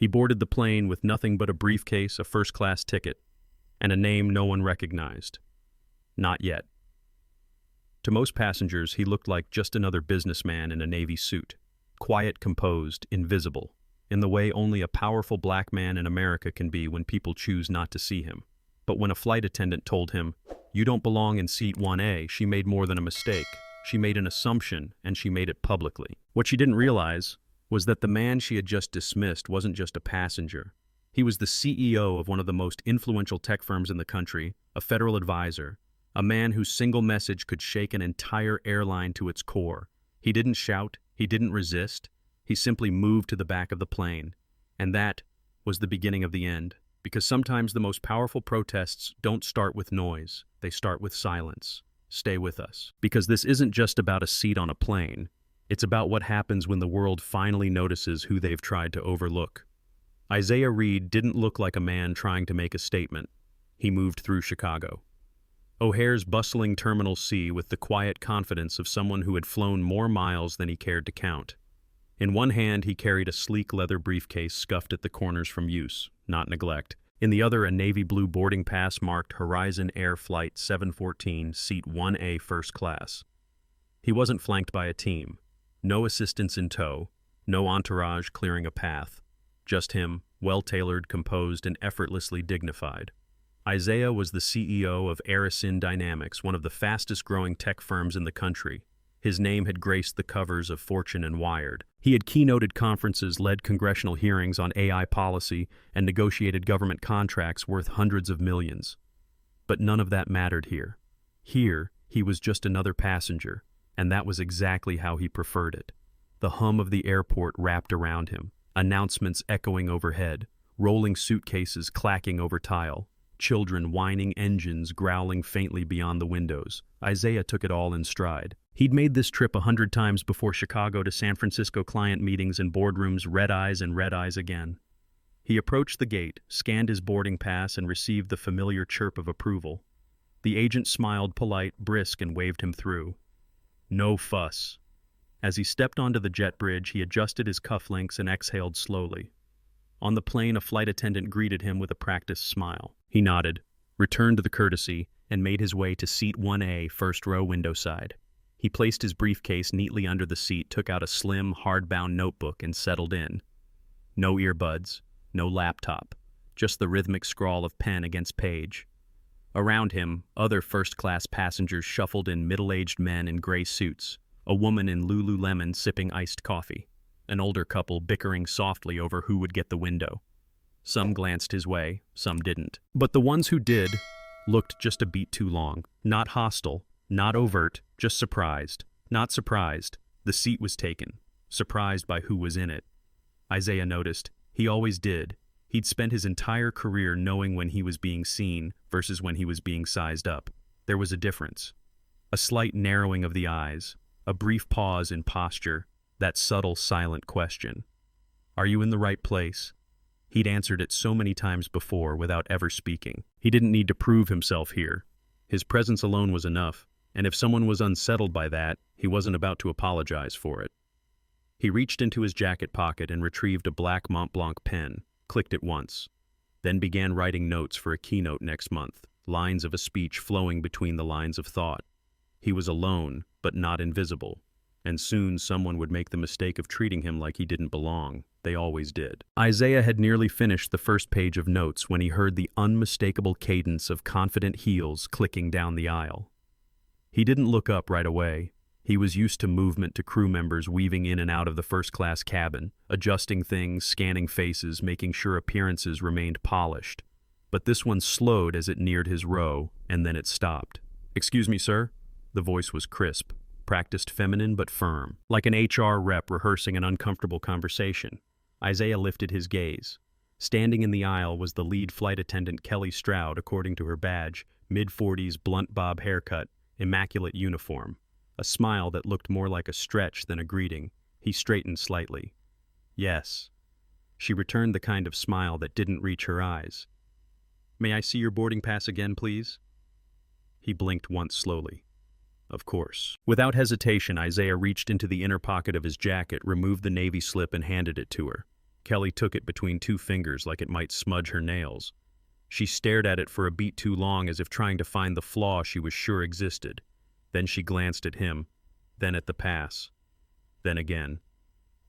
He boarded the plane with nothing but a briefcase, a first-class ticket, and a name no one recognized. Not yet. To most passengers, he looked like just another businessman in a Navy suit. Quiet, composed, invisible, in the way only a powerful black man in America can be when people choose not to see him. But when a flight attendant told him, "You don't belong in seat 1A, she made more than a mistake. She made an assumption, and she made it publicly. What she didn't realize was that the man she had just dismissed wasn't just a passenger. He was the CEO of one of the most influential tech firms in the country, a federal advisor, a man whose single message could shake an entire airline to its core. He didn't shout, he didn't resist, he simply moved to the back of the plane. And that was the beginning of the end, because sometimes the most powerful protests don't start with noise, they start with silence. Stay with us. Because this isn't just about a seat on a plane, it's about what happens when the world finally notices who they've tried to overlook. Isaiah Reed didn't look like a man trying to make a statement. He moved through Chicago. O'Hare's bustling Terminal C with the quiet confidence of someone who had flown more miles than he cared to count. In one hand, he carried a sleek leather briefcase scuffed at the corners from use, not neglect. In the other, a navy blue boarding pass marked Horizon Air Flight 714, Seat 1A First Class. He wasn't flanked by a team. No assistants in tow, no entourage clearing a path. Just him, well-tailored, composed, and effortlessly dignified. Isaiah was the CEO of Arison Dynamics, one of the fastest-growing tech firms in the country. His name had graced the covers of Fortune and Wired. He had keynoted conferences, led congressional hearings on AI policy, and negotiated government contracts worth hundreds of millions. But none of that mattered here. Here, he was just another passenger, and that was exactly how he preferred it. The hum of the airport wrapped around him, announcements echoing overhead, rolling suitcases clacking over tile, children whining, engines growling faintly beyond the windows. Isaiah took it all in stride. He'd made this trip 100 times before Chicago to San Francisco client meetings and boardrooms, red eyes and red eyes again. He approached the gate, scanned his boarding pass, and received the familiar chirp of approval. The agent smiled, polite, brisk, and waved him through. No fuss. As he stepped onto the jet bridge, he adjusted his cufflinks and exhaled slowly. On the plane, a flight attendant greeted him with a practiced smile. He nodded, returned to the courtesy, and made his way to seat 1A, first row window side. He placed his briefcase neatly under the seat, took out a slim, hardbound notebook, and settled in. No earbuds, no laptop, just the rhythmic scrawl of pen against page. Around him, other first-class passengers shuffled in, middle-aged men in gray suits, a woman in Lululemon sipping iced coffee, an older couple bickering softly over who would get the window. Some glanced his way, some didn't. But the ones who did looked just a beat too long. Not hostile, not overt, just surprised. Not surprised. The seat was taken. Surprised by who was in it. Isaiah noticed. He always did. He'd spent his entire career knowing when he was being seen versus when he was being sized up. There was a difference. A slight narrowing of the eyes, a brief pause in posture, that subtle, silent question. Are you in the right place? He'd answered it so many times before without ever speaking. He didn't need to prove himself here. His presence alone was enough, and if someone was unsettled by that, he wasn't about to apologize for it. He reached into his jacket pocket and retrieved a black Mont Blanc pen, clicked it once, then began writing notes for a keynote next month, lines of a speech flowing between the lines of thought. He was alone, but not invisible, and soon someone would make the mistake of treating him like he didn't belong. They always did. Isaiah had nearly finished the first page of notes when he heard the unmistakable cadence of confident heels clicking down the aisle. He didn't look up right away. He was used to movement, to crew members weaving in and out of the first-class cabin, adjusting things, scanning faces, making sure appearances remained polished. But this one slowed as it neared his row, and then it stopped. "Excuse me, sir?" The voice was crisp, practiced, feminine but firm, like an HR rep rehearsing an uncomfortable conversation. Isaiah lifted his gaze. Standing in the aisle was the lead flight attendant, Kelly Stroud, according to her badge, mid-40s, blunt bob haircut, immaculate uniform. A smile that looked more like a stretch than a greeting. He straightened slightly. Yes. She returned the kind of smile that didn't reach her eyes. "May I see your boarding pass again, please?" He blinked once slowly. Of course. Without hesitation, Isaiah reached into the inner pocket of his jacket, removed the navy slip, and handed it to her. Kelly took it between two fingers like it might smudge her nails. She stared at it for a beat too long, as if trying to find the flaw she was sure existed. Then she glanced at him, then at the pass, then again.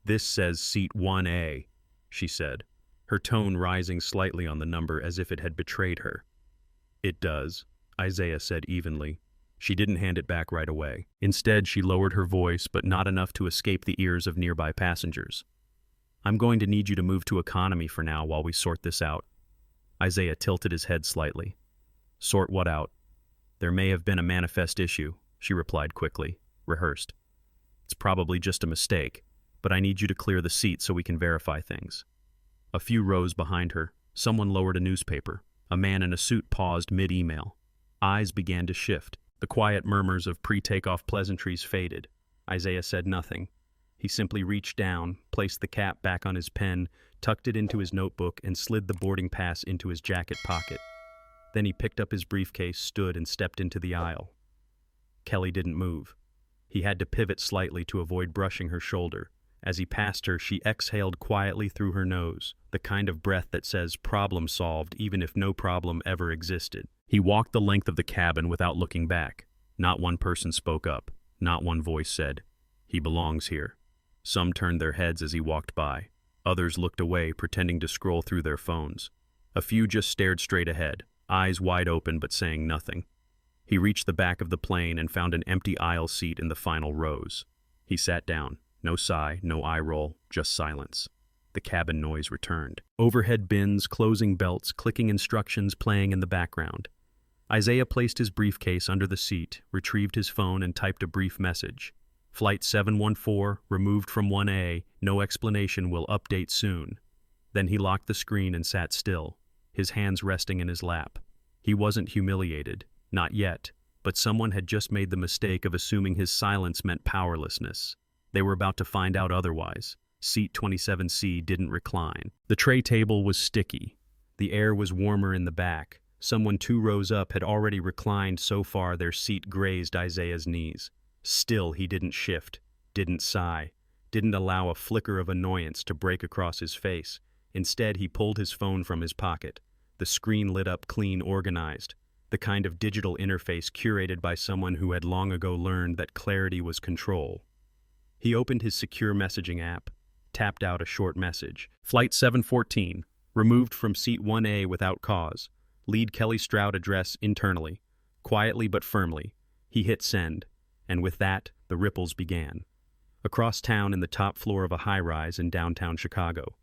"This says seat 1A, she said, her tone rising slightly on the number as if it had betrayed her. "It does," Isaiah said evenly. She didn't hand it back right away. Instead, she lowered her voice, but not enough to escape the ears of nearby passengers. "I'm going to need you to move to economy for now while we sort this out." Isaiah tilted his head slightly. "Sort what out?" "There may have been a manifest issue," she replied quickly, rehearsed. "It's probably just a mistake, but I need you to clear the seat so we can verify things." A few rows behind her, someone lowered a newspaper. A man in a suit paused mid-email. Eyes began to shift. The quiet murmurs of pre-takeoff pleasantries faded. Isaiah said nothing. He simply reached down, placed the cap back on his pen, tucked it into his notebook, and slid the boarding pass into his jacket pocket. Then he picked up his briefcase, stood, and stepped into the aisle. Kelly didn't move. He had to pivot slightly to avoid brushing her shoulder. As he passed her, she exhaled quietly through her nose, the kind of breath that says problem solved even if no problem ever existed. He walked the length of the cabin without looking back. Not one person spoke up. Not one voice said, "He belongs here." Some turned their heads as he walked by. Others looked away, pretending to scroll through their phones. A few just stared straight ahead, eyes wide open but saying nothing. He reached the back of the plane and found an empty aisle seat in the final rows. He sat down. No sigh, no eye roll, just silence. The cabin noise returned. Overhead bins, closing belts, clicking instructions playing in the background. Isaiah placed his briefcase under the seat, retrieved his phone, and typed a brief message. "Flight 714, removed from 1A, no explanation, will update soon." Then he locked the screen and sat still, his hands resting in his lap. He wasn't humiliated, not yet, but someone had just made the mistake of assuming his silence meant powerlessness. They were about to find out otherwise. Seat 27C didn't recline. The tray table was sticky. The air was warmer in the back. Someone 2 rows up had already reclined so far their seat grazed Isaiah's knees. Still, he didn't shift, didn't sigh, didn't allow a flicker of annoyance to break across his face. Instead, he pulled his phone from his pocket. The screen lit up clean, organized, the kind of digital interface curated by someone who had long ago learned that clarity was control. He opened his secure messaging app, tapped out a short message. "Flight 714, removed from seat 1A without cause. Lead Kelly Stroud address internally." Quietly but firmly, he hit send, and with that, the ripples began. Across town in the top floor of a high-rise in downtown Chicago,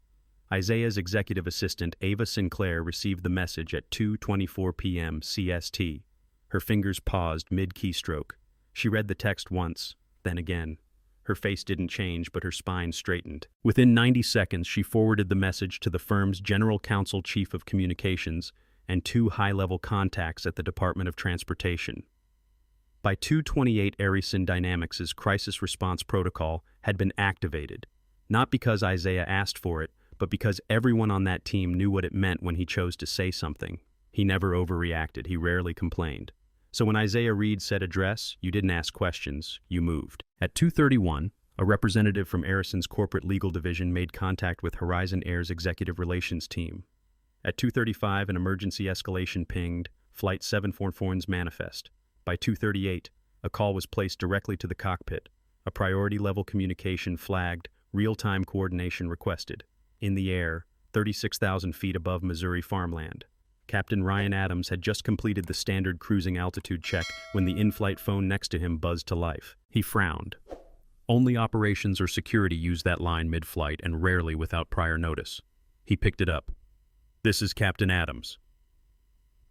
Isaiah's executive assistant, Ava Sinclair, received the message at 2:24 p.m. CST. Her fingers paused mid-keystroke. She read the text once, then again. Her face didn't change, but her spine straightened. Within 90 seconds, she forwarded the message to the firm's general counsel, chief of communications, and 2 high-level contacts at the Department of Transportation. By 2:28, Arison Dynamics' crisis response protocol had been activated, not because Isaiah asked for it, but because everyone on that team knew what it meant when he chose to say something. He never overreacted, he rarely complained. So when Isaiah Reed said address, you didn't ask questions, you moved. At 2:31, a representative from Arison's corporate legal division made contact with Horizon Air's executive relations team. At 2:35, an emergency escalation pinged, Flight 744's manifest. By 2:38, a call was placed directly to the cockpit. A priority-level communication flagged, real-time coordination requested. In the air, 36,000 feet above Missouri farmland. Captain Ryan Adams had just completed the standard cruising altitude check when the in-flight phone next to him buzzed to life. He frowned. Only operations or security used that line mid-flight, and rarely without prior notice. He picked it up. "This is Captain Adams."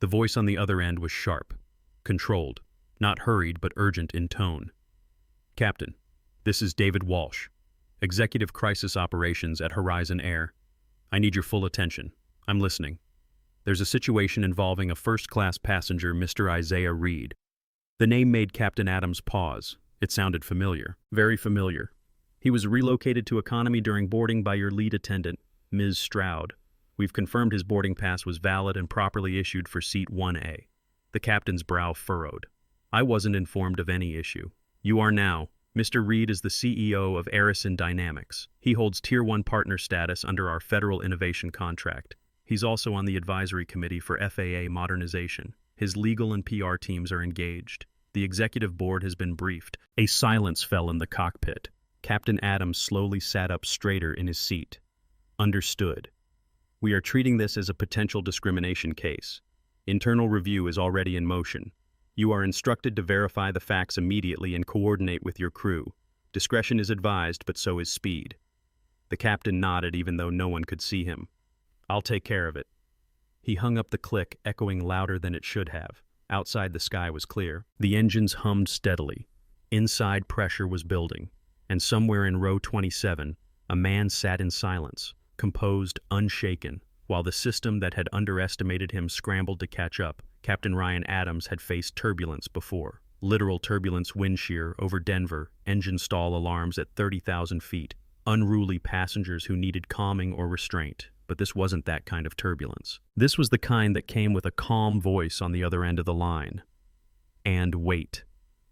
The voice on the other end was sharp, controlled, not hurried but urgent in tone. "Captain, this is David Walsh, Executive Crisis Operations at Horizon Air. I need your full attention. I'm listening. There's a situation involving a first-class passenger, Mr. Isaiah Reed." The name made Captain Adams pause. It sounded familiar, very familiar. "He was relocated to economy during boarding by your lead attendant, Ms. Stroud. We've confirmed his boarding pass was valid and properly issued for seat 1A. The captain's brow furrowed. "I wasn't informed of any issue. You are now," Mr. Reed is the CEO of Accuses Dynamics. He holds Tier 1 partner status under our federal innovation contract. He's also on the advisory committee for FAA modernization. His legal and PR teams are engaged. The executive board has been briefed. A silence fell in the cockpit. Captain Adams slowly sat up straighter in his seat. Understood. We are treating this as a potential discrimination case. Internal review is already in motion. You are instructed to verify the facts immediately and coordinate with your crew. Discretion is advised, but so is speed. The captain nodded even though no one could see him. I'll take care of it. He hung up the click, echoing louder than it should have. Outside, the sky was clear. The engines hummed steadily. Inside, pressure was building. And somewhere in row 27, a man sat in silence, composed, unshaken. While the system that had underestimated him scrambled to catch up, Captain Ryan Adams had faced turbulence before. Literal turbulence, wind shear over Denver, engine stall alarms at 30,000 feet, unruly passengers who needed calming or restraint. But this wasn't that kind of turbulence. This was the kind that came with a calm voice on the other end of the line. And wait.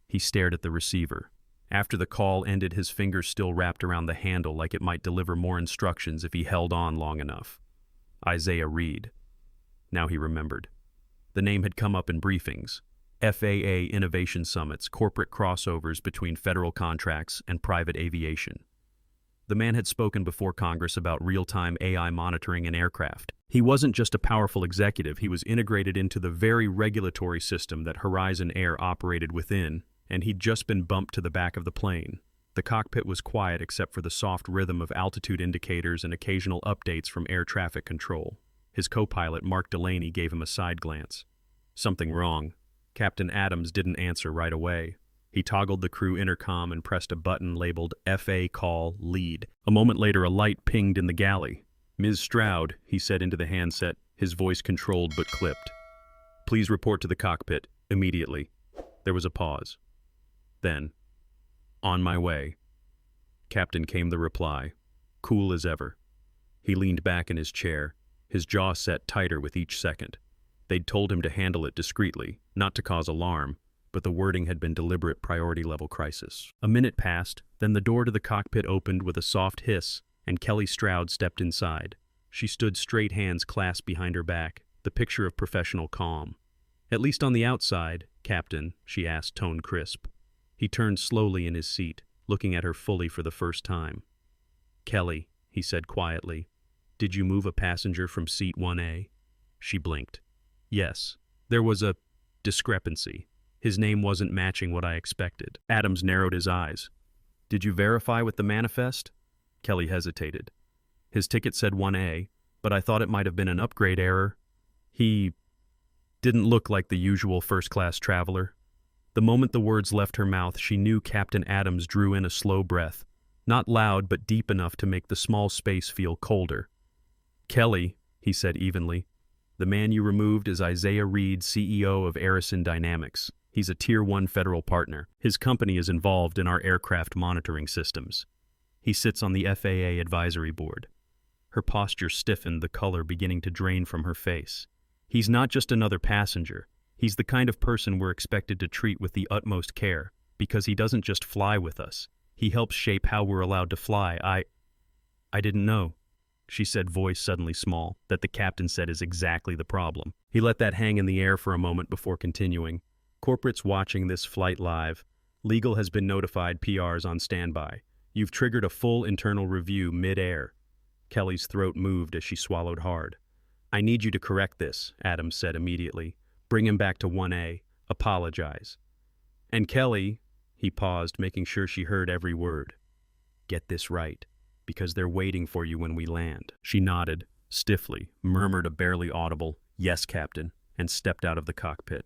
He stared at the receiver. After the call ended, his fingers still wrapped around the handle like it might deliver more instructions if he held on long enough. Isaiah Reed. Now he remembered. The name had come up in briefings. FAA innovation summits, corporate crossovers between federal contracts and private aviation. The man had spoken before Congress about real-time AI monitoring in aircraft. He wasn't just a powerful executive, he was integrated into the very regulatory system that Horizon Air operated within, and he'd just been bumped to the back of the plane. The cockpit was quiet except for the soft rhythm of altitude indicators and occasional updates from air traffic control. His co-pilot, Mark Delaney, gave him a side glance. Something wrong. Captain Adams didn't answer right away. He toggled the crew intercom and pressed a button labeled FA Call Lead. A moment later, a light pinged in the galley. Ms. Stroud, he said into the handset, his voice controlled but clipped. Please report to the cockpit, immediately. There was a pause. Then, on my way. Captain, came the reply, cool as ever. He leaned back in his chair, his jaw set tighter with each second. They'd told him to handle it discreetly, not to cause alarm, but the wording had been deliberate priority-level crisis. A minute passed, then the door to the cockpit opened with a soft hiss, and Kelly Stroud stepped inside. She stood straight, hands clasped behind her back, the picture of professional calm. At least on the outside, Captain, she asked, tone crisp. He turned slowly in his seat, looking at her fully for the first time. Kelly, he said quietly, did you move a passenger from seat 1A? She blinked. Yes. There was a discrepancy. His name wasn't matching what I expected. Adams narrowed his eyes. Did you verify with the manifest? Kelly hesitated. His ticket said 1A, but I thought it might have been an upgrade error. He didn't look like the usual first-class traveler. The moment the words left her mouth, she knew Captain Adams drew in a slow breath, not loud but deep enough to make the small space feel colder. Kelly, he said evenly, the man you removed is Isaiah Reed, CEO of Accuses Dynamics. He's a Tier 1 federal partner. His company is involved in our aircraft monitoring systems. He sits on the FAA advisory board. Her posture stiffened, the color beginning to drain from her face. He's not just another passenger. He's the kind of person we're expected to treat with the utmost care, because he doesn't just fly with us. He helps shape how we're allowed to fly. I didn't know, she said, voice suddenly small. That the captain said is exactly the problem. He let that hang in the air for a moment before continuing. Corporate's watching this flight live. Legal has been notified, PR's on standby. You've triggered a full internal review mid-air. Kelly's throat moved as she swallowed hard. I need you to correct this, Adams said immediately. Bring him back to 1A. Apologize. And Kelly, he paused, making sure she heard every word. Get this right, because they're waiting for you when we land. She nodded, stiffly, murmured a barely audible, yes, Captain, and stepped out of the cockpit.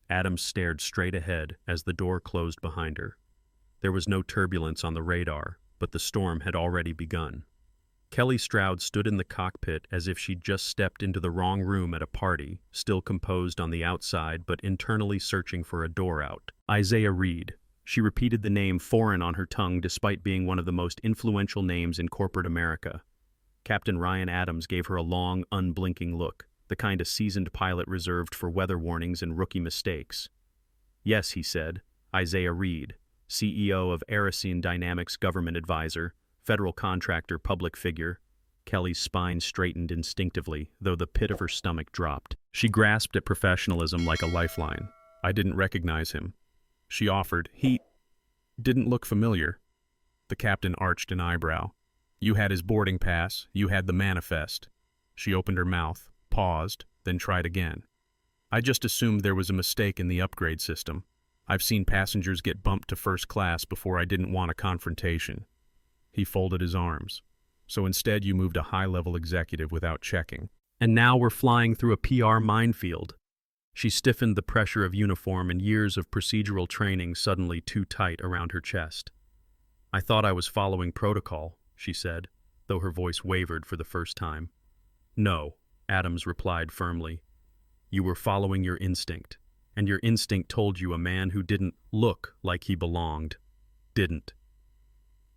Adams stared straight ahead as the door closed behind her. There was no turbulence on the radar, but the storm had already begun. Kelly Stroud stood in the cockpit as if she'd just stepped into the wrong room at a party, still composed on the outside but internally searching for a door out. Isaiah Reed. She repeated the name foreign on her tongue despite being one of the most influential names in corporate America. Captain Ryan Adams gave her a long, unblinking look, the kind a seasoned pilot reserved for weather warnings and rookie mistakes. Yes, he said, Isaiah Reed, CEO of Aracene Dynamics government advisor, federal contractor, public figure. Kelly's spine straightened instinctively, though the pit of her stomach dropped. She grasped at professionalism like a lifeline. I didn't recognize him. She offered. He didn't look familiar. The captain arched an eyebrow. You had his boarding pass, you had the manifest. She opened her mouth, paused, then tried again. I just assumed there was a mistake in the upgrade system. I've seen passengers get bumped to first class before I didn't want a confrontation. He folded his arms. So instead you moved a high-level executive without checking. And now we're flying through a PR minefield. She stiffened, the pressure of uniform and years of procedural training suddenly too tight around her chest. I thought I was following protocol, she said, though her voice wavered for the first time. No, Adams replied firmly. You were following your instinct, and your instinct told you a man who didn't look like he belonged didn't.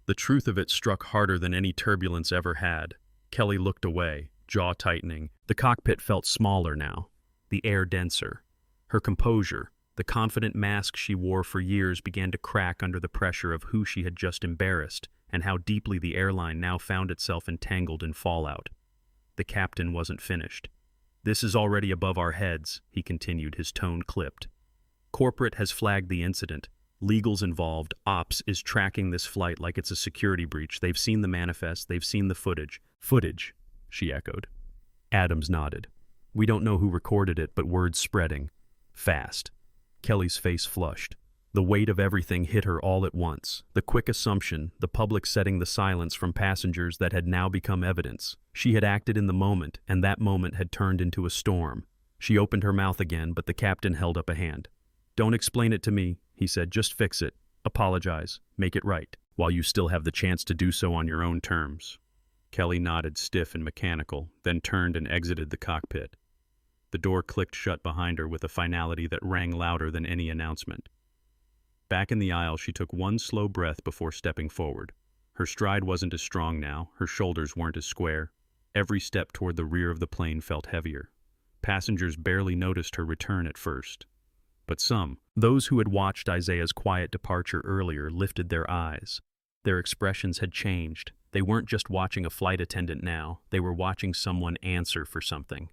The truth of it struck harder than any turbulence ever had. Kelly looked away, jaw tightening. The cockpit felt smaller now, the air denser. Her composure, the confident mask she wore for years, began to crack under the pressure of who she had just embarrassed and how deeply the airline now found itself entangled in fallout. The captain wasn't finished. This is already above our heads, he continued, his tone clipped. Corporate has flagged the incident. Legal's involved. Ops is tracking this flight like it's a security breach. They've seen the manifest. They've seen the footage. Footage, she echoed. Adams nodded. We don't know who recorded it, but word's spreading. Fast. Kelly's face flushed. The weight of everything hit her all at once. The quick assumption, the public setting the silence from passengers that had now become evidence. She had acted in the moment, and that moment had turned into a storm. She opened her mouth again, but the captain held up a hand. Don't explain it to me, he said. Just fix it. Apologize. Make it right, while you still have the chance to do so on your own terms. Kelly nodded, stiff and mechanical, then turned and exited the cockpit. The door clicked shut behind her with a finality that rang louder than any announcement. Back in the aisle, she took one slow breath before stepping forward. Her stride wasn't as strong now, her shoulders weren't as square. Every step toward the rear of the plane felt heavier. Passengers barely noticed her return at first. But some, those who had watched Isaiah's quiet departure earlier, lifted their eyes. Their expressions had changed. They weren't just watching a flight attendant now, they were watching someone answer for something.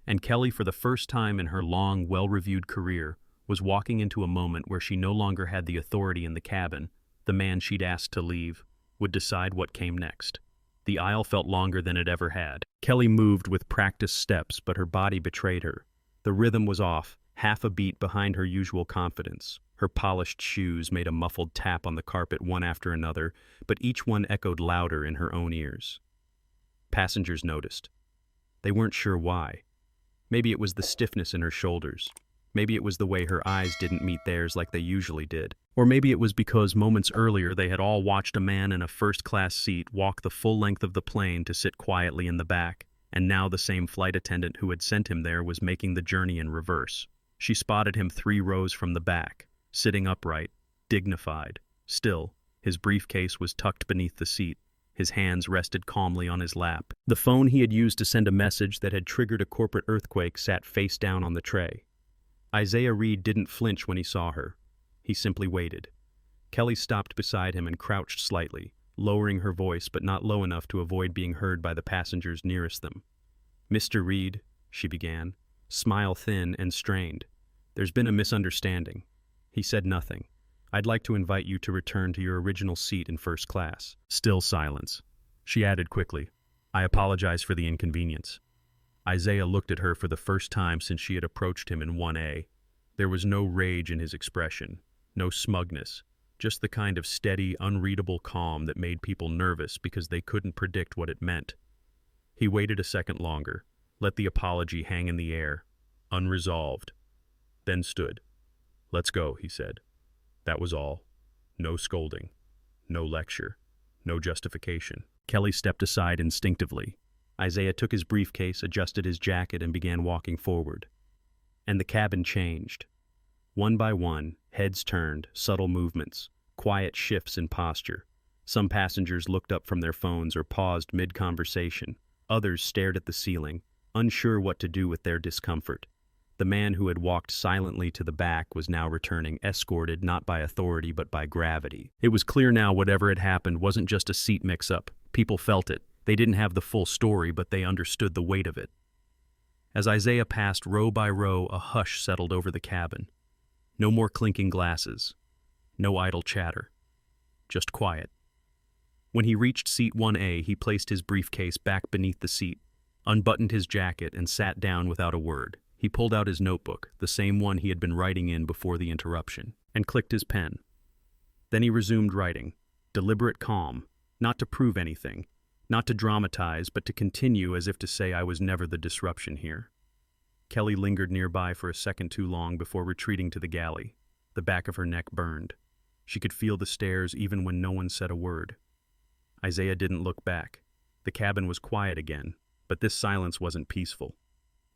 And Kelly, for the first time in her long, well-reviewed career, was walking into a moment where she no longer had the authority in the cabin. The man she'd asked to leave would decide what came next. The aisle felt longer than it ever had. Kelly moved with practiced steps, but her body betrayed her. The rhythm was off, half a beat behind her usual confidence. Her polished shoes made a muffled tap on the carpet one after another, but each one echoed louder in her own ears. Passengers noticed. They weren't sure why. Maybe it was the stiffness in her shoulders. Maybe it was the way her eyes didn't meet theirs like they usually did. Or maybe it was because moments earlier they had all watched a man in a first-class seat walk the full length of the plane to sit quietly in the back, and now the same flight attendant who had sent him there was making the journey in reverse. She spotted him 3 rows from the back, sitting upright, dignified. Still, his briefcase was tucked beneath the seat. His hands rested calmly on his lap. The phone he had used to send a message that had triggered a corporate earthquake sat face down on the tray. Isaiah Reed didn't flinch when he saw her. He simply waited. Kelly stopped beside him and crouched slightly, lowering her voice but not low enough to avoid being heard by the passengers nearest them. "Mr. Reed," she began, smile thin and strained. "There's been a misunderstanding." He said nothing. "I'd like to invite you to return to your original seat in first class." Still silence. She added quickly, "I apologize for the inconvenience." Isaiah looked at her for the first time since she had approached him in 1A. There was no rage in his expression, no smugness, just the kind of steady, unreadable calm that made people nervous because they couldn't predict what it meant. He waited a second longer, let the apology hang in the air, unresolved, then stood. "Let's go," he said. That was all. No scolding, no lecture, no justification. Kelly stepped aside instinctively. Isaiah took his briefcase, adjusted his jacket, and began walking forward. And the cabin changed. One by one, heads turned, subtle movements, quiet shifts in posture. Some passengers looked up from their phones or paused mid-conversation. Others stared at the ceiling, unsure what to do with their discomfort. The man who had walked silently to the back was now returning, escorted not by authority but by gravity. It was clear now whatever had happened wasn't just a seat mix-up. People felt it. They didn't have the full story, but they understood the weight of it. As Isaiah passed row by row, a hush settled over the cabin. No more clinking glasses. No idle chatter. Just quiet. When he reached seat 1A, he placed his briefcase back beneath the seat, unbuttoned his jacket, and sat down without a word. He pulled out his notebook, the same one he had been writing in before the interruption, and clicked his pen. Then he resumed writing, deliberate calm, not to prove anything, not to dramatize, but to continue as if to say I was never the disruption here. Kelly lingered nearby for a second too long before retreating to the galley. The back of her neck burned. She could feel the stares even when no one said a word. Isaiah didn't look back. The cabin was quiet again, but this silence wasn't peaceful.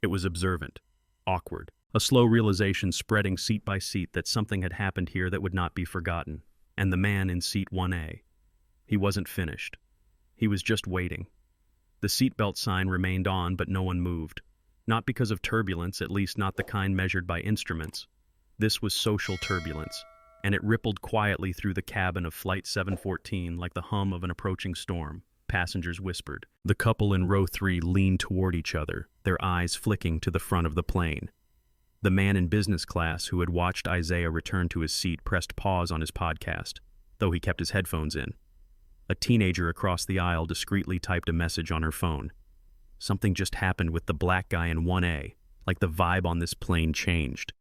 It was observant. Awkward. A slow realization spreading seat by seat that something had happened here that would not be forgotten. And the man in seat 1A. He wasn't finished. He was just waiting. The seatbelt sign remained on, but no one moved. Not because of turbulence, at least not the kind measured by instruments. This was social turbulence, and it rippled quietly through the cabin of Flight 714 like the hum of an approaching storm. Passengers whispered. The couple in row 3 leaned toward each other, their eyes flicking to the front of the plane. The man in business class who had watched Isaiah return to his seat pressed pause on his podcast, though he kept his headphones in. A teenager across the aisle discreetly typed a message on her phone. Something just happened with the black guy in 1A, like the vibe on this plane changed.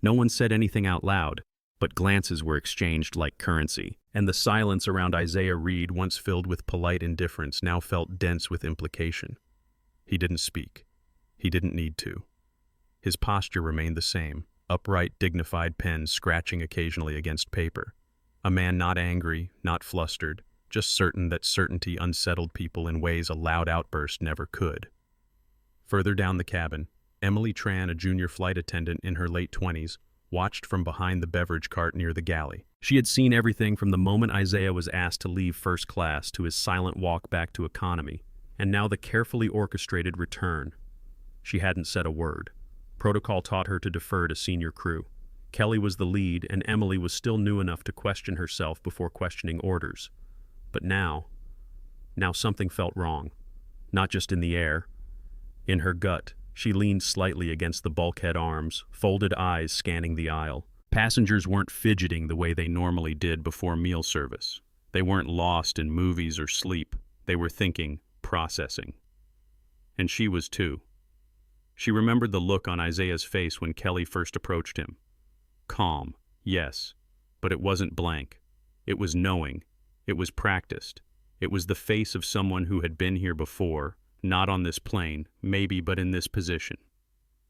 No one said anything out loud, but glances were exchanged like currency, and the silence around Isaiah Reed, once filled with polite indifference, now felt dense with implication. He didn't speak. He didn't need to. His posture remained the same, upright, dignified pen scratching occasionally against paper. A man not angry, not flustered, just certain that certainty unsettled people in ways a loud outburst never could. Further down the cabin, Emily Tran, a junior flight attendant in her late 20s, watched from behind the beverage cart near the galley. She had seen everything from the moment Isaiah was asked to leave first class to his silent walk back to economy, and now the carefully orchestrated return. She hadn't said a word. Protocol taught her to defer to senior crew. Kelly was the lead, and Emily was still new enough to question herself before questioning orders. But now something felt wrong. Not just in the air. In her gut. She leaned slightly against the bulkhead arms, folded eyes scanning the aisle. Passengers weren't fidgeting the way they normally did before meal service. They weren't lost in movies or sleep. They were thinking, processing. And she was too. She remembered the look on Isaiah's face when Kelly first approached him. Calm, yes, but it wasn't blank. It was knowing. It was practiced. It was the face of someone who had been here before, not on this plane, maybe, but in this position.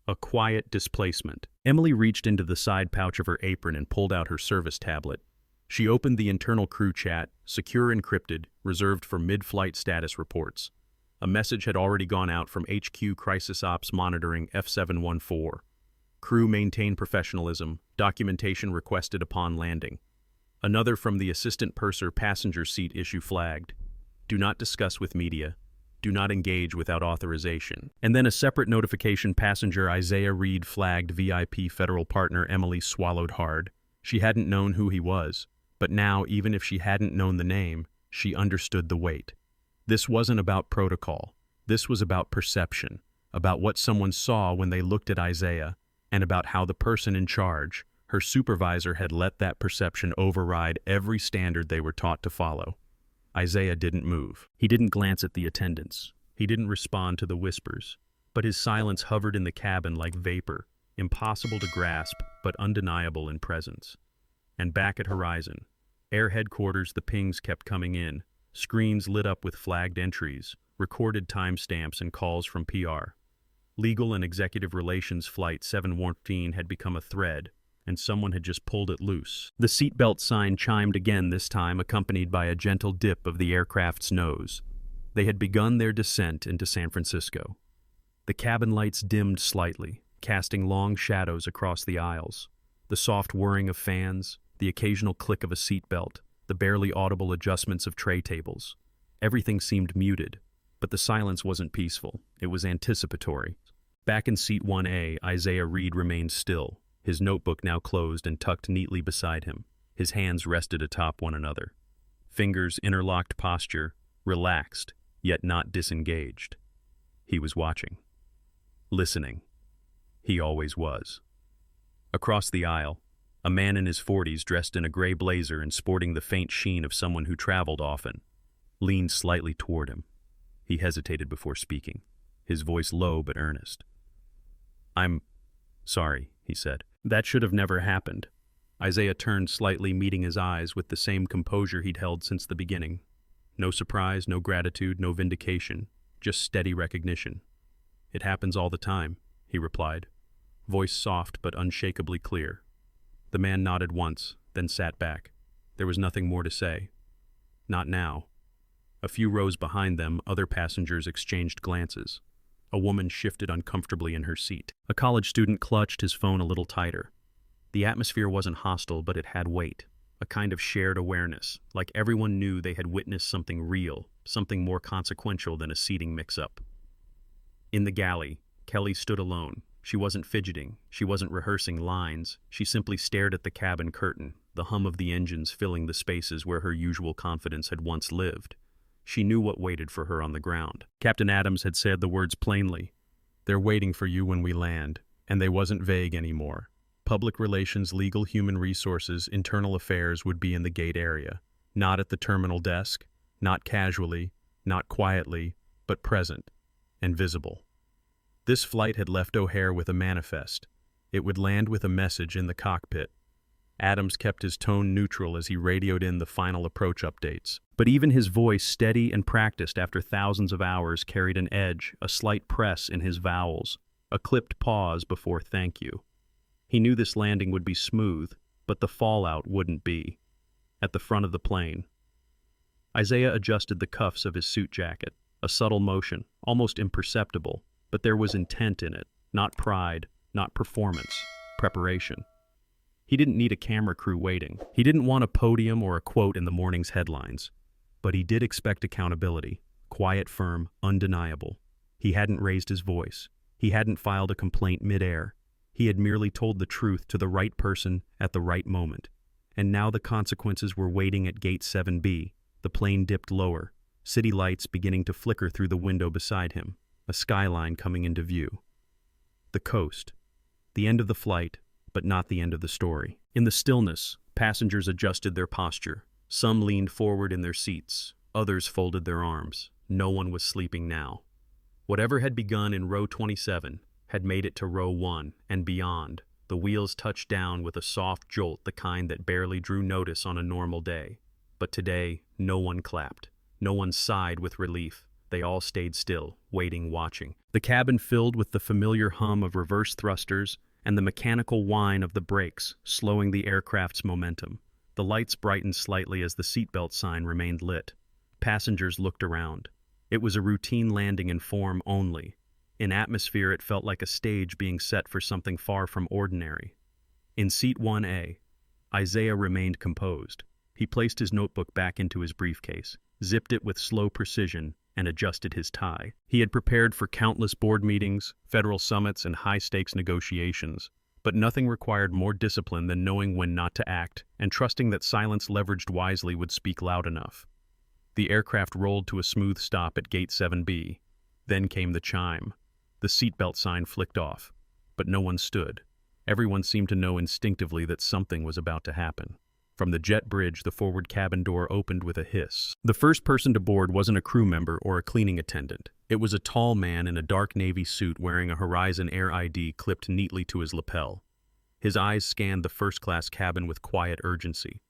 A quiet displacement. Emily reached into the side pouch of her apron and pulled out her service tablet. She opened the internal crew chat, secure encrypted, reserved for mid-flight status reports. A message had already gone out from HQ Crisis Ops Monitoring F714. Crew maintain professionalism. Documentation requested upon landing. Another from the assistant purser passenger seat issue flagged. Do not discuss with media. Do not engage without authorization. And then a separate notification passenger Isaiah Reed flagged VIP federal partner Emily swallowed hard. She hadn't known who he was, but now, even if she hadn't known the name, she understood the weight. This wasn't about protocol. This was about perception, about what someone saw when they looked at Isaiah, and about how the person in charge, her supervisor, had let that perception override every standard they were taught to follow. Isaiah didn't move. He didn't glance at the attendants. He didn't respond to the whispers. But his silence hovered in the cabin like vapor, impossible to grasp but undeniable in presence. And back at Horizon, Air Headquarters, the pings kept coming in. Screens lit up with flagged entries, recorded timestamps and calls from PR. Legal and Executive Relations Flight 714 had become a thread, and someone had just pulled it loose. The seatbelt sign chimed again, this time accompanied by a gentle dip of the aircraft's nose. They had begun their descent into San Francisco. The cabin lights dimmed slightly, casting long shadows across the aisles. The soft whirring of fans, the occasional click of a seatbelt, the barely audible adjustments of tray tables. Everything seemed muted, but the silence wasn't peaceful. It was anticipatory. Back in seat 1A, Isaiah Reed remained still, his notebook now closed and tucked neatly beside him. His hands rested atop one another. Fingers interlocked, posture, relaxed, yet not disengaged. He was watching. Listening. He always was. Across the aisle, a man in his 40s dressed in a gray blazer and sporting the faint sheen of someone who traveled often, leaned slightly toward him. He hesitated before speaking, his voice low but earnest. "I'm sorry," he said. "That should have never happened." Isaiah turned slightly, meeting his eyes with the same composure he'd held since the beginning. No surprise, no gratitude, no vindication, just steady recognition. "It happens all the time," he replied, voice soft but unshakably clear. The man nodded once, then sat back. There was nothing more to say. Not now. A few rows behind them, other passengers exchanged glances. A woman shifted uncomfortably in her seat. A college student clutched his phone a little tighter. The atmosphere wasn't hostile, but it had weight, a kind of shared awareness, like everyone knew they had witnessed something real, something more consequential than a seating mix-up. In the galley, Kelly stood alone. She wasn't fidgeting, she wasn't rehearsing lines, she simply stared at the cabin curtain, the hum of the engines filling the spaces where her usual confidence had once lived. She knew what waited for her on the ground. Captain Adams had said the words plainly. "They're waiting for you when we land," and they wasn't vague anymore. Public relations, legal, human resources, internal affairs would be in the gate area. Not at the terminal desk, not casually, not quietly, but present and visible. This flight had left O'Hare with a manifest. It would land with a message in the cockpit. Adams kept his tone neutral as he radioed in the final approach updates. But even his voice, steady and practiced after thousands of hours, carried an edge, a slight press in his vowels, a clipped pause before "thank you." He knew this landing would be smooth, but the fallout wouldn't be. At the front of the plane, Isaiah adjusted the cuffs of his suit jacket, a subtle motion, almost imperceptible, but there was intent in it, not pride, not performance, preparation. He didn't need a camera crew waiting. He didn't want a podium or a quote in the morning's headlines. But he did expect accountability, quiet, firm, undeniable. He hadn't raised his voice. He hadn't filed a complaint midair. He had merely told the truth to the right person at the right moment. And now the consequences were waiting at Gate 7B. The plane dipped lower, city lights beginning to flicker through the window beside him, a skyline coming into view. The coast. The end of the flight, but not the end of the story. In the stillness, passengers adjusted their posture. Some leaned forward in their seats, others folded their arms. No one was sleeping now. Whatever had begun in row 27 had made it to row 1 and beyond. The wheels touched down with a soft jolt, the kind that barely drew notice on a normal day. But today, no one clapped. No one sighed with relief. They all stayed still, waiting, watching. The cabin filled with the familiar hum of reverse thrusters and the mechanical whine of the brakes, slowing the aircraft's momentum. The lights brightened slightly as the seatbelt sign remained lit. Passengers looked around. It was a routine landing in form only. In atmosphere, it felt like a stage being set for something far from ordinary. In seat 1A, Isaiah remained composed. He placed his notebook back into his briefcase, zipped it with slow precision, and adjusted his tie. He had prepared for countless board meetings, federal summits, and high-stakes negotiations, but nothing required more discipline than knowing when not to act and trusting that silence leveraged wisely would speak loud enough. The aircraft rolled to a smooth stop at Gate 7B. Then came the chime. The seatbelt sign flicked off, but no one stood. Everyone seemed to know instinctively that something was about to happen. From the jet bridge, the forward cabin door opened with a hiss. The first person to board wasn't a crew member or a cleaning attendant. It was a tall man in a dark navy suit wearing a Horizon Air ID clipped neatly to his lapel. His eyes scanned the first-class cabin with quiet urgency.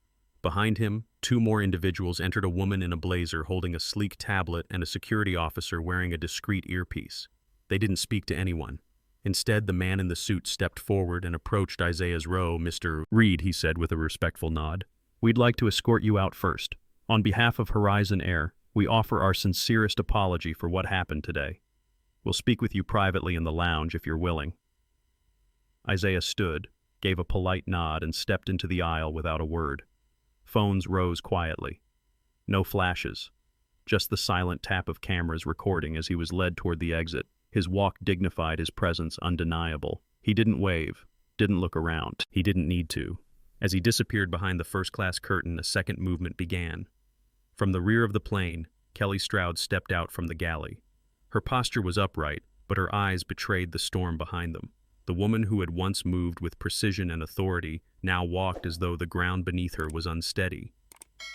Behind him, two more individuals entered, a woman in a blazer holding a sleek tablet and a security officer wearing a discreet earpiece. They didn't speak to anyone. Instead, the man in the suit stepped forward and approached Isaiah's row. "Mr. Reed," he said with a respectful nod, "we'd like to escort you out first. On behalf of Horizon Air, we offer our sincerest apology for what happened today. We'll speak with you privately in the lounge if you're willing." Isaiah stood, gave a polite nod, and stepped into the aisle without a word. Phones rose quietly. No flashes, just the silent tap of cameras recording as he was led toward the exit, His walk dignified, his presence undeniable. He didn't wave, didn't look around. He didn't need to. As he disappeared behind the first-class curtain, a second movement began. From the rear of the plane, Kelly Stroud stepped out from the galley. Her posture was upright, but her eyes betrayed the storm behind them. The woman who had once moved with precision and authority now walked as though the ground beneath her was unsteady.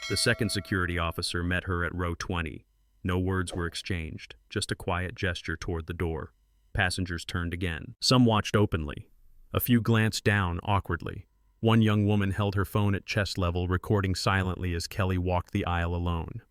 The second security officer met her at row 20. No words were exchanged, just a quiet gesture toward the door. Passengers turned again. Some watched openly. A few glanced down awkwardly. One young woman held her phone at chest level, recording silently as Kelly walked the aisle alone.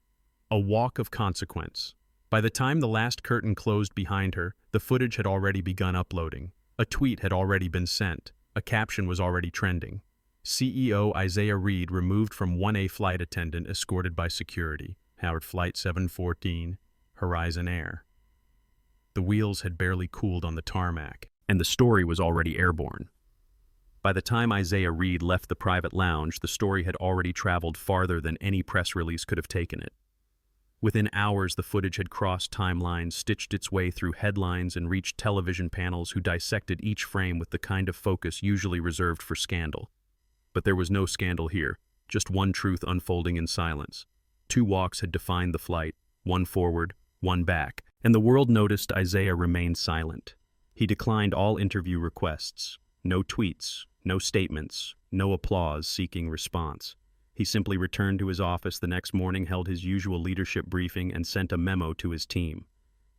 A walk of consequence. By the time the last curtain closed behind her, the footage had already begun uploading. A tweet had already been sent. A caption was already trending. CEO Isaiah Reed removed from 1A flight attendant escorted by security. Howard Flight 714, Horizon Air. The wheels had barely cooled on the tarmac, and the story was already airborne. By the time Isaiah Reed left the private lounge, the story had already traveled farther than any press release could have taken it. Within hours, the footage had crossed timelines, stitched its way through headlines, and reached television panels who dissected each frame with the kind of focus usually reserved for scandal. But there was no scandal here, just one truth unfolding in silence. 2 walks had defined the flight, one forward, one back, and the world noticed Isaiah remained silent. He declined all interview requests. No tweets, no statements, no applause seeking response. He simply returned to his office the next morning, held his usual leadership briefing, and sent a memo to his team.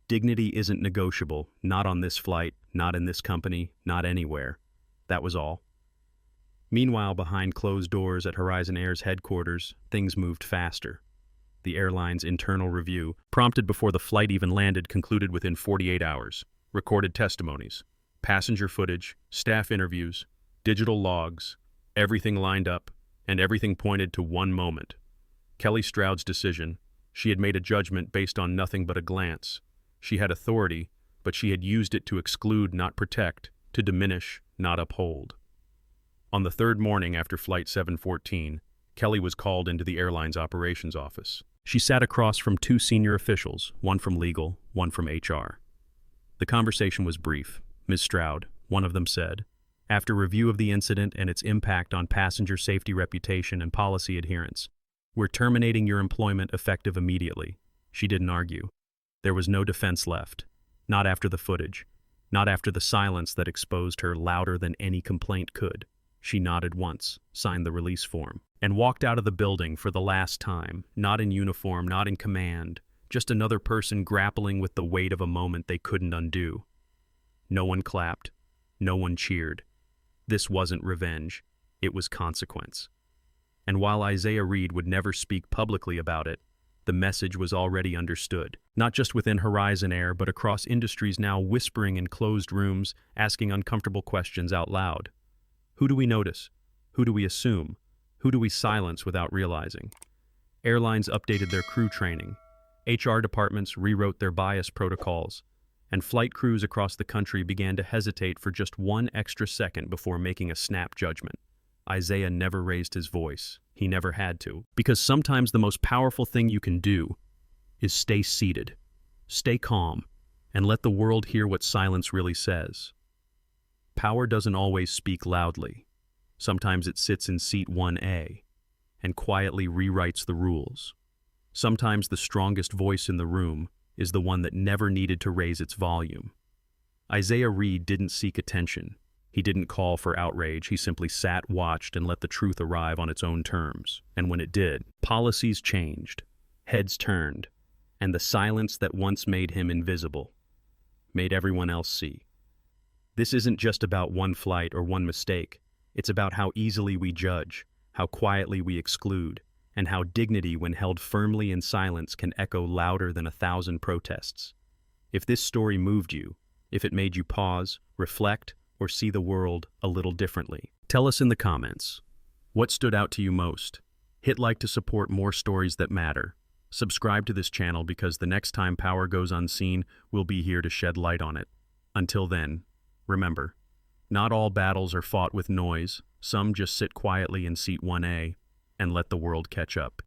Dignity isn't negotiable, not on this flight, not in this company, not anywhere. That was all. Meanwhile, behind closed doors at Horizon Air's headquarters, things moved faster. The airline's internal review, prompted before the flight even landed, concluded within 48 hours. Recorded testimonies, passenger footage, staff interviews, digital logs, everything lined up, and everything pointed to one moment. Kelly Stroud's decision. She had made a judgment based on nothing but a glance. She had authority, but she had used it to exclude, not protect, to diminish, not uphold. On the third morning after Flight 714, Kelly was called into the airline's operations office. She sat across from 2 senior officials, one from legal, one from HR. The conversation was brief. Ms. Stroud, one of them said, after review of the incident and its impact on passenger safety, reputation, and policy adherence, we're terminating your employment effective immediately. She didn't argue. There was no defense left. Not after the footage. Not after the silence that exposed her louder than any complaint could. She nodded once, signed the release form, and walked out of the building for the last time, not in uniform, not in command, just another person grappling with the weight of a moment they couldn't undo. No one clapped. No one cheered. This wasn't revenge. It was consequence. And while Isaiah Reed would never speak publicly about it, the message was already understood, not just within Horizon Air, but across industries, now whispering in closed rooms, asking uncomfortable questions out loud. Who do we notice? Who do we assume? Who do we silence without realizing? Airlines updated their crew training. HR departments rewrote their bias protocols. And flight crews across the country began to hesitate for just one extra second before making a snap judgment. Isaiah never raised his voice. He never had to. Because sometimes the most powerful thing you can do is stay seated, stay calm, and let the world hear what silence really says. Power doesn't always speak loudly. Sometimes it sits in seat 1A and quietly rewrites the rules. Sometimes the strongest voice in the room is the one that never needed to raise its volume. Isaiah Reed didn't seek attention. He didn't call for outrage. He simply sat, watched, and let the truth arrive on its own terms. And when it did, policies changed, heads turned, and the silence that once made him invisible made everyone else see. This isn't just about one flight or one mistake. It's about how easily we judge, how quietly we exclude, and how dignity, when held firmly in silence, can echo louder than 1,000 protests. If this story moved you, if it made you pause, reflect, or see the world a little differently, tell us in the comments. What stood out to you most? Hit like to support more stories that matter. Subscribe to this channel because the next time power goes unseen, we'll be here to shed light on it. Until then, remember, not all battles are fought with noise. Some just sit quietly in seat 1A and let the world catch up.